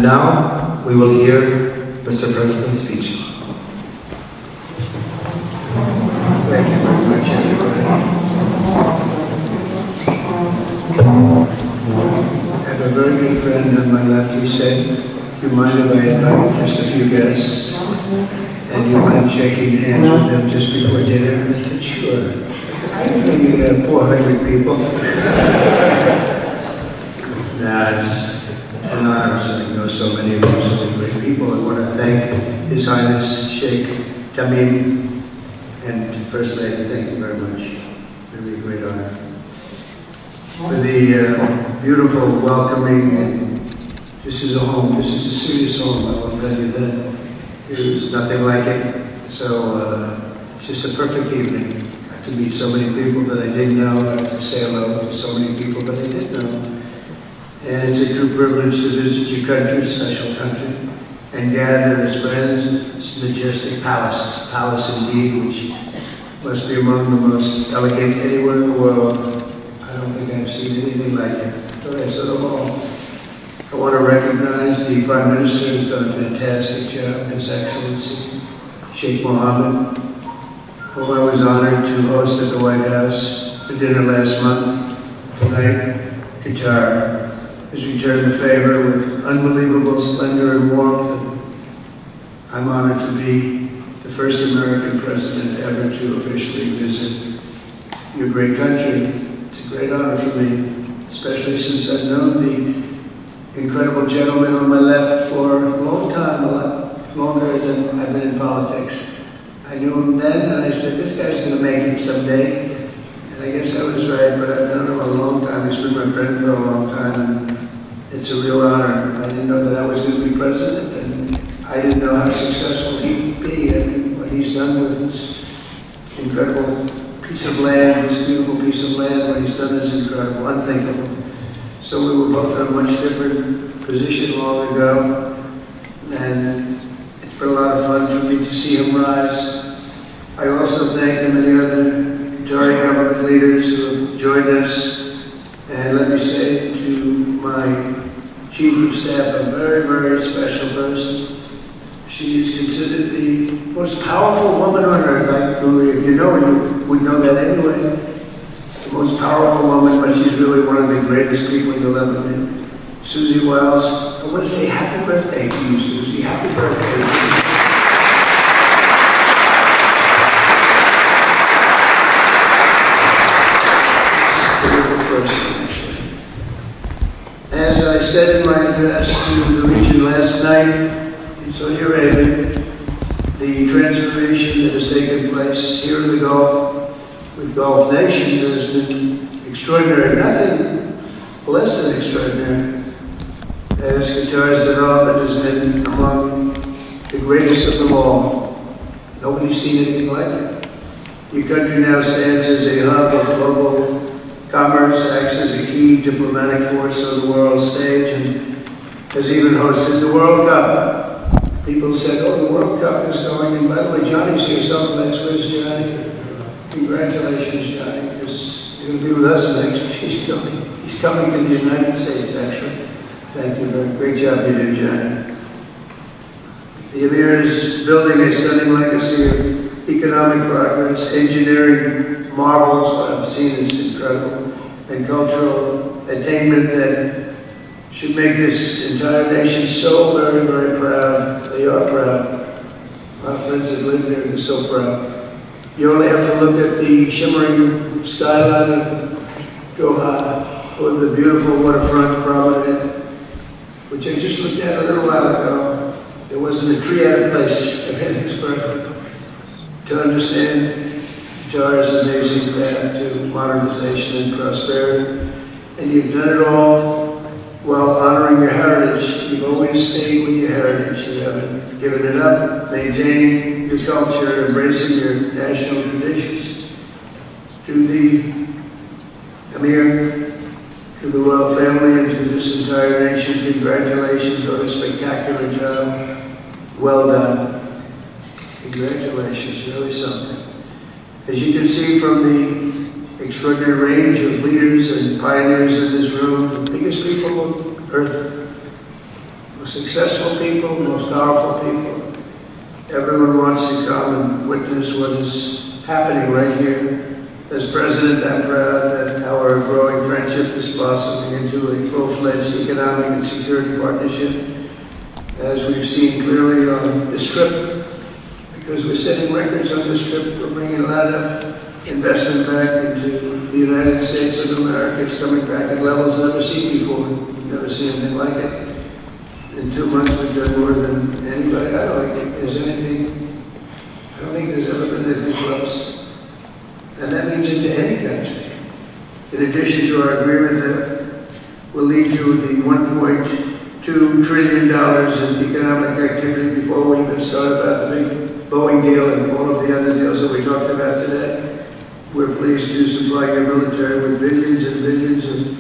And now we will hear Mr. President's speech. Thank you very much, everybody. I have a very good friend on my left. He said, "Do you mind if I invite just a few guests? And you mind shaking hands with them just before dinner?" I said, "Sure." I didn't know you could have 400 people. Nah, it's an honor to know so many of you, so many great people. I want to thank His Highness Sheikh Tamim and First Lady. Thank you very much. Really a great honor. For the beautiful, welcoming, and this is a home. This is a serious home, I will tell you that. There's nothing like it. So it's just a perfect evening. I got to meet so many people that I didn't know. I got to say hello to so many people that I did know. And it's a true privilege to visit your country, special country, and gather as friends. It's a majestic palace indeed, which must be among the most elegant anywhere in the world. I don't think I've seen anything like it. But I saw them all. I want to recognize the Prime Minister who's done a fantastic job, His Excellency Sheikh Mohammed, whom I was honored to host at the White House for dinner last month. Tonight, Qatar has returned the favor with unbelievable splendor and warmth. I'm honored to be the first American president ever to officially visit your great country. It's a great honor for me, especially since I've known the incredible gentleman on my left for a long time, a lot longer than I've been in politics. I knew him then, and I said, this guy's going to make it someday. And I guess I was right, but I've known him a long time. He's been my friend for a long time, and it's a real honor. I didn't know that I was going to be president, and I didn't know how successful he'd be, and what he's done with this incredible piece of land, this beautiful piece of land, what he's done is incredible, unthinkable. So we were both in a much different position long ago, and it's been a lot of fun for me to see him rise. I also thank the many other Qatari government leaders who have joined us, and let me say to my Chief of Staff, a very, very special person. She is considered the most powerful woman on earth. If you know her, you would know that anyway. The most powerful woman, but she's really one of the greatest people you'll ever meet. Susie Wells, I want to say happy birthday to you, Susie. Happy birthday. As I said in my address to the region last night in Saudi Arabia, the transformation that has taken place here in the Gulf with Gulf nations has been extraordinary, nothing less than extraordinary, as Qatar's development has been among the greatest of them all. Nobody's seen anything like it. Your country now stands as a hub of global commerce, acts as a key diplomatic force on the world stage, and has even hosted the World Cup. People said, oh, the World Cup is going, and by the way, Johnny's here, so next. Where's Johnny? Congratulations, Johnny, because you're going to be with us next. He's coming to the United States, actually. Thank you, great job you did, Johnny. The Emir is building a stunning legacy of economic progress, engineering marvels, what I've seen is incredible, and cultural attainment that should make this entire nation so very, very proud. They are proud. My friends that live there, they're so proud. You only have to look at the shimmering skyline of Doha, or the beautiful waterfront promenade, which I just looked at a little while ago. There wasn't a tree out of place. Everything's perfect. To understand Qatar's amazing path to modernization and prosperity, and you've done it all while honoring your heritage. You've always stayed with your heritage. You haven't given it up, maintaining your culture, embracing your national traditions. To the Emir, to the royal family, and to this entire nation, congratulations on a spectacular job. Well done. Congratulations, really something. As you can see from the extraordinary range of leaders and pioneers in this room, the biggest people on earth, most successful people, most powerful people. Everyone wants to come and witness what is happening right here. As president, I'm proud that our growing friendship is blossoming into a full-fledged economic and security partnership, as we've seen clearly on this trip. Because we're setting records on this trip, we're bringing a lot of investment back into the United States of America. It's coming back at levels never seen before. We've never seen anything like it. In 2 months, we've done more than anybody. I don't think there's ever been anything close. And that means into any country. In addition to our agreement that will lead to the $1.2 trillion in economic activity before we even start about the big Boeing deal and all of the other deals that we talked about today. We're pleased to supply your military with billions and billions of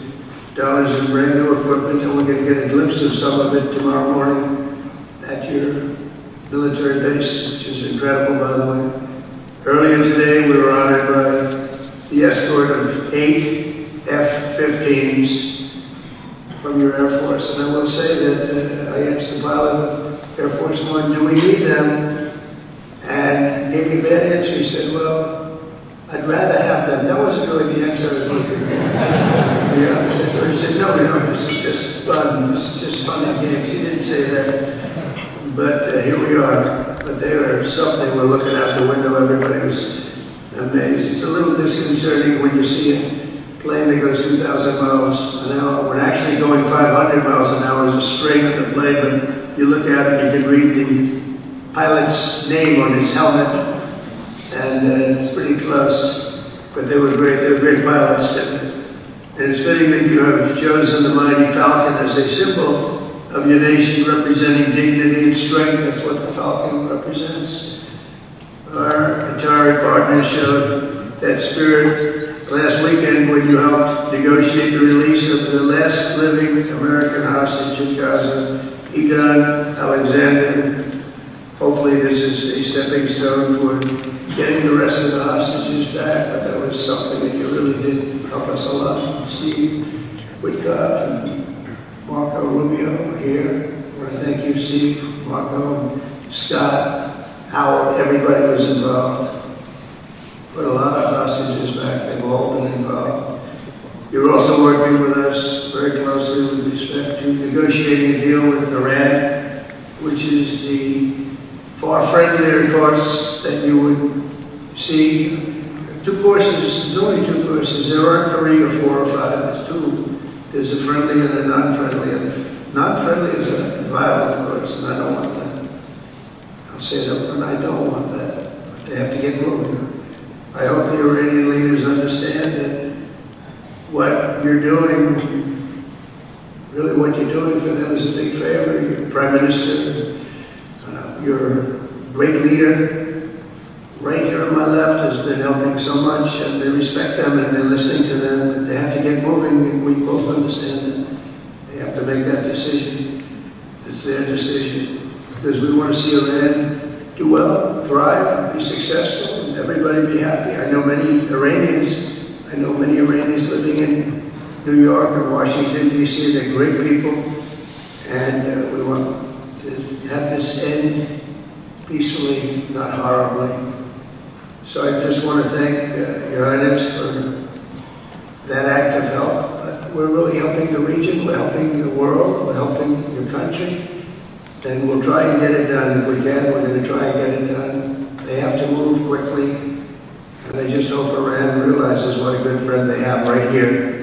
dollars in brand new equipment, and we're going to get a glimpse of some of it tomorrow morning at your military base, which is incredible, by the way. Earlier today, we were honored by the escort of 8 F-15s from your Air Force. And I will say that I asked the pilot of Air Force One, do we need them? And gave me a bad answer. He said, well, I'd rather have them. That wasn't really the answer I was looking for. Yeah, he said, no, this is just fun. This is just fun and games. He didn't say that. But here we are. But they are something. We're looking out the window. Everybody was amazed. It's a little disconcerting when you see a plane that goes 2,000 miles an hour. We're actually going 500 miles an hour as a string of the plane, but you look at it, you can read the pilot's name on his helmet, and it's pretty close. But they were great. They were great pilots. And it's fitting that you have chosen the mighty Falcon as a symbol of your nation, representing dignity and strength. That's what the Falcon represents. Our Qatari partners showed that spirit last weekend when you helped negotiate the release of the last living American hostage in Gaza, Egon Alexander. Hopefully this is a stepping stone for getting the rest of the hostages back, but that was something that you really did help us a lot. Steve Witkoff and Marco Rubio here. I want to thank you, Steve, Marco, and Scott, Howard. Everybody was involved. Put a lot of hostages back. They've all been involved. You're also working with us very closely with respect to negotiating a deal with Iran, which is the far friendlier course that you would see. 2 courses, there's only 2 courses. There aren't 3 or 4 or 5, there's 2. There's a friendly and a non-friendly. And the non-friendly is a violent course, and I don't want that. I'll say it up front, I don't want that. But they have to get moving. I hope the Iranian leaders understand that what you're doing, really what you're doing for them is a big favor. Your Prime Minister, your great leader, right here on my left, has been helping so much, and they respect them and they're listening to them. They have to get moving, and we both understand that. They have to make that decision. It's their decision. Because we want to see Iran do well, thrive, be successful, and everybody be happy. I know many Iranians living in New York and Washington, D.C., they're great people, and we want to have this end peacefully, not horribly. So I just want to thank Your Highness for that act of help. But we're really helping the region, we're helping the world, we're helping your country, and we'll try and get it done if we can. We're going to try and get it done. They have to move quickly, and I just hope Iran realizes what a good friend they have right here.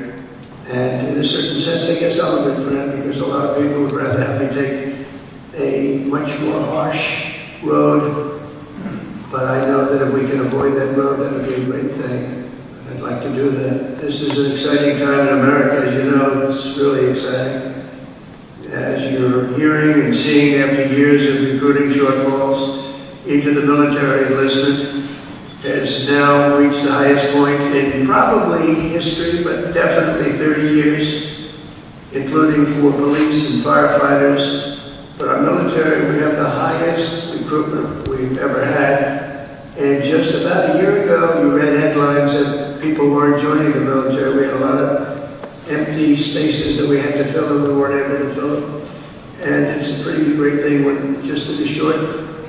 And in a certain sense, I guess I'm a good friend, because a lot of people would rather have me take a much more harsh road, but I know that if we can avoid that road, that would be a great thing. And I'd like to do that. This is an exciting time in America, as you know. It's really exciting. As you're hearing and seeing after years of recruiting shortfalls into the military enlistment, has now reached the highest point in probably history, but definitely 30 years, including for police and firefighters. But our military, we have the highest recruitment we've ever had. And just about a year ago, you read headlines that people weren't joining the military. We had a lot of empty spaces that we had to fill, and we weren't able to fill them. And it's it's a pretty great thing when just in a short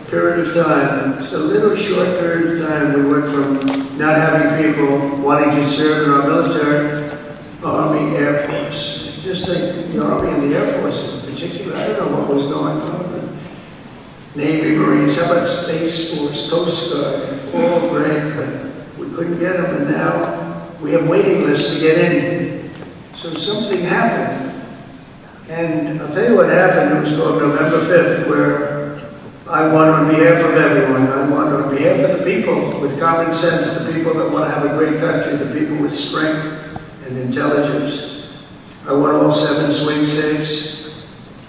period of time, just a little short period of time, we went from not having people wanting to serve in our military, Army, Air Force. Just like the Army and the Air Force in particular, I don't know what was going on. Navy, Marines, how about Space Force, Coast Guard, all great, but we couldn't get them, and now we have waiting lists to get in. So something happened. And I'll tell you what happened. It was called November 5th, where I won on behalf of everyone. I won on behalf of the people with common sense, the people that want to have a great country, the people with strength and intelligence. I won all 7 swing states,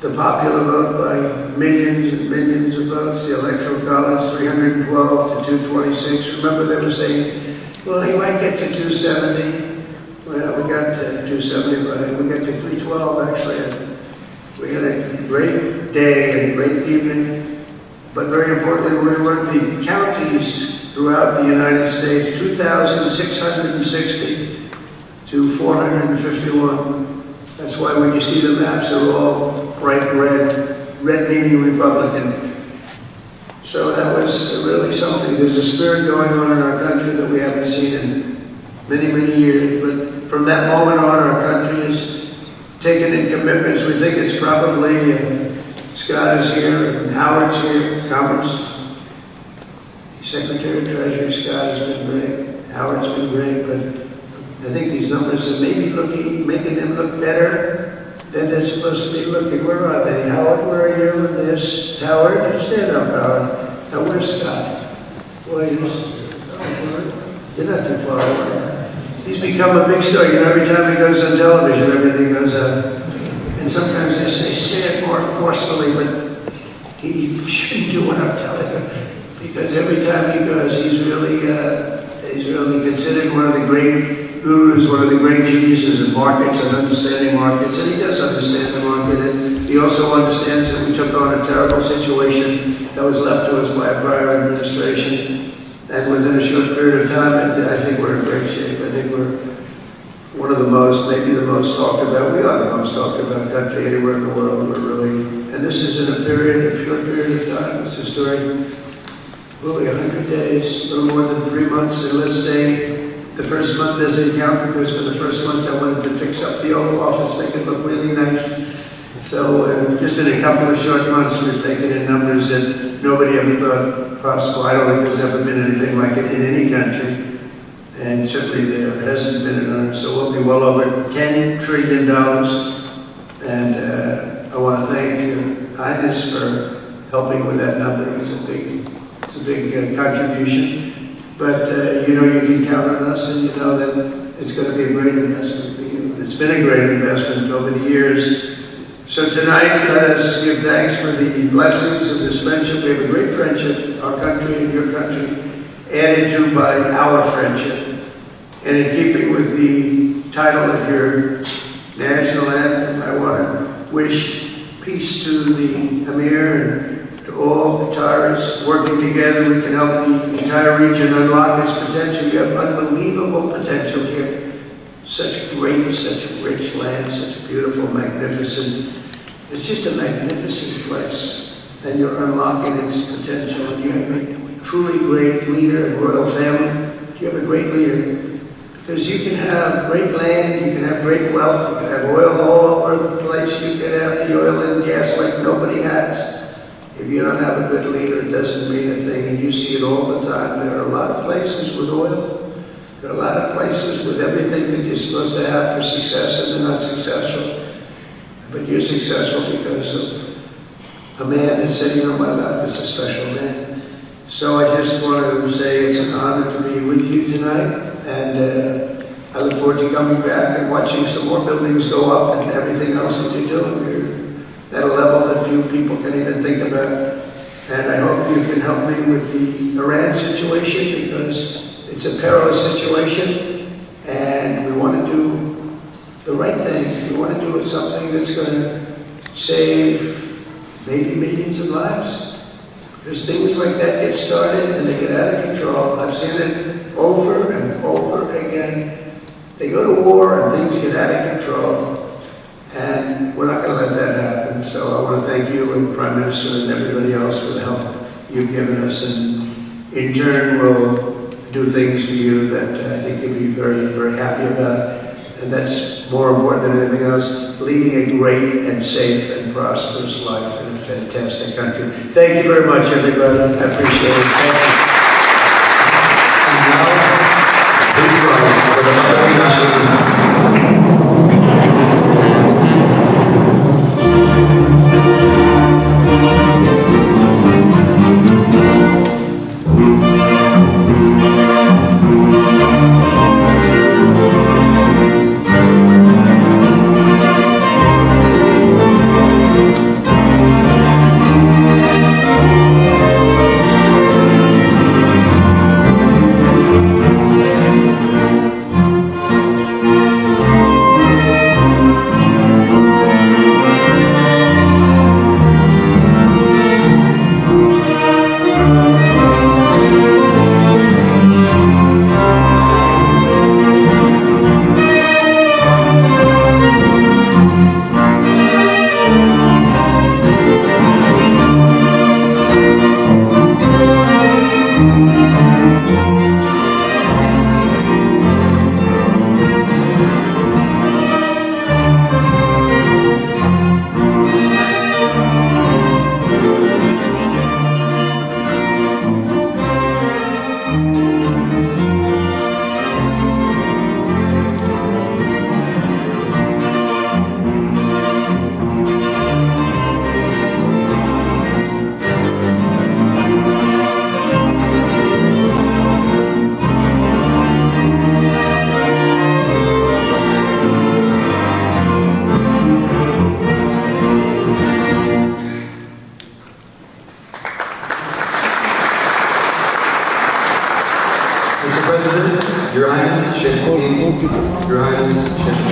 the popular vote by millions and millions of votes, the electoral college 312 to 226. Remember they were saying, well, he might get to 270. Well, we got to 270, but we got to 312 actually. We had a great day and a great evening, but very importantly, we were the counties throughout the United States, 2,660 to 451. That's why when you see the maps, they're all bright red, red meaning Republican. So that was really something. There's a spirit going on in our country that we haven't seen in many, many years. But from that moment on, our country has taken in commitments. We think it's probably, Scott is here, and Howard's here, Commerce. Secretary of Treasury, Scott has been great, Howard's been great, but I think these numbers are maybe making them look better than they're supposed to be looking. Where are they? Howard, where are you in this? Howard, stand up, Howard. Now, where's Scott? Boy, you're not too far away. He's become a big star. You know, every time he goes on television, everything goes up. And sometimes they say it more forcefully, but he shouldn't do what I'm telling him. Because every time he goes, he's really considered one of the great gurus, one of the great geniuses in markets and understanding markets. And he does understand the market. And he also understands that we took on a terrible situation that was left to us by a prior administration. And within a short period of time, I think we're in great shape. I think we're one of the most, maybe the most talked about. We are the most talked about country anywhere in the world. We're really, and this is in a short period of time. This is during really 100 days, a little more than 3 months. And let's say the first month doesn't count because for the first months I wanted to fix up the Oval Office, make it look really nice. So just in a couple of short months, we've taken in numbers that nobody ever thought possible. I don't think there's ever been anything like it in any country. And certainly there hasn't been in ours. So we'll be well over $10 trillion. And I want to thank Your Highness for helping with that number. It's a big contribution. But you know you can count on us, and you know that it's going to be a great investment for you. It's been a great investment over the years. So tonight, let us give thanks for the blessings of this friendship. We have a great friendship, our country and your country, added to by our friendship. And in keeping with the title of your national anthem, I want to wish peace to the Emir and to all Qataris. Working together, we can help the entire region unlock its potential. You have unbelievable potential here. Such great, such rich land, such beautiful, magnificent. It's just a magnificent place. And you're unlocking its potential. You have a truly great leader and royal family. You have a great leader. Because you can have great land, you can have great wealth, you can have oil all over the place, you can have the oil and gas like nobody has. If you don't have a good leader, it doesn't mean a thing, and you see it all the time. There are a lot of places with oil. There are a lot of places with everything that you're supposed to have for success, and they're not successful. But you're successful because of a man that's sitting on my lap. It's a special man. So I just want to say it's an honor to be with you tonight. And I look forward to coming back and watching some more buildings go up and everything else that you're doing. You're at a level that few people can even think about. And I hope you can help me with the Iran situation, because it's a perilous situation and we want to do the right thing. We want to do something that's going to save maybe millions of lives. Because things like that get started and they get out of control. I've seen it over and over again. They go to war and things get out of control. And we're not going to let that happen. So I want to thank you and the Prime Minister and everybody else for the help you've given us. And in turn, we'll do things for you that I think you'll be very, very happy about. And that's more important than anything else, leading a great and safe and prosperous life in a fantastic country. Thank you very much, everybody. I appreciate it. Thank you. And now, please rise for the national anthem. Mr. President, Your Highness, Your Highness,